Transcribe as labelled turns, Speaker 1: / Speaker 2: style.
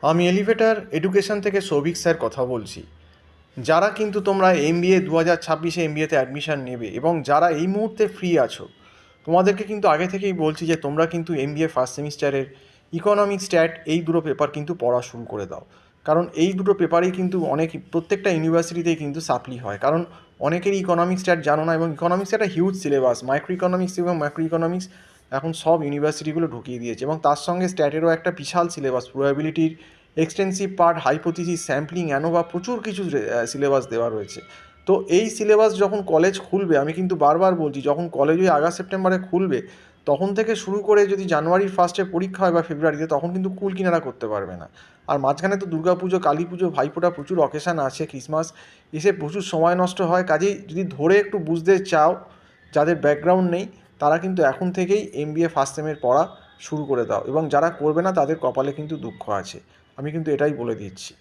Speaker 1: আমি elevator education থেকে Souvik sir কথা বলছি। যারা কিন্তু তোমরা এমবিএ 2026-এ এমবিএতে অ্যাডমিশন নেবে এবং যারা এই মুহূর্তে ফ্রি আছো, তোমাদেরকে কিন্তু আগে থেকেই বলছি যে তোমরা কিন্তু এমবিএ ফার্স্ট সেমিস্টারের ইকোনমিক্স স্ট্যাট এই দুটো পেপার কিন্তু পড়া শুরু করে দাও। কারণ এই দুটো পেপারেই কিন্তু প্রত্যেকটা ইউনিভার্সিটিতেই কিন্তু সাপ্লি হয়, কারণ অনেকেরই ইকোনমিক্স স্ট্যাট জানো না, এবং ইকোনমিক্স একটা হিউজ সিলেবাস, মাইক্রো ইকোনমিক্স এবং ম্যাক্রো ইকোনমিক্স এখন সব ইউনিভার্সিটিগুলো ঢুকিয়ে দিয়েছে, এবং তার সঙ্গে স্ট্যাটেরও একটা বিশাল সিলেবাস, প্রবাবিলিটির extensive part, hypothesis, sampling, ANOVA, প্রচুর কিছু সিলেবাস দেওয়া রয়েছে। তো এই সিলেবাস যখন কলেজ খুলবে, আমি কিন্তু বারবার বলছি, যখন কলেজ ওই আগস্ট সেপ্টেম্বরে খুলবে, তখন থেকে শুরু করে যদি জানুয়ারির ফার্স্টে পরীক্ষা হয় বা ফেব্রুয়ারিতে, তখন কিন্তু কুল কিনারা করতে পারবে না। আর মাঝখানে তো দুর্গাপুজো, কালী পুজো, ভাইফোঁটা, প্রচুর অকেশান আছে, ক্রিসমাস, এসে প্রচুর সময় নষ্ট হয়। কাজেই যদি ধরে একটু বুঝতে চাও, যাদের ব্যাকগ্রাউন্ড নেই, তারা কিন্তু এখন থেকেই এমবিএ ফার্স্ট সেমের পড়া শুরু করে দাও, এবং যারা করবে না তাদের কপালে কিন্তু দুঃখ আছে, আমি কিন্তু এটাই বলে দিচ্ছি।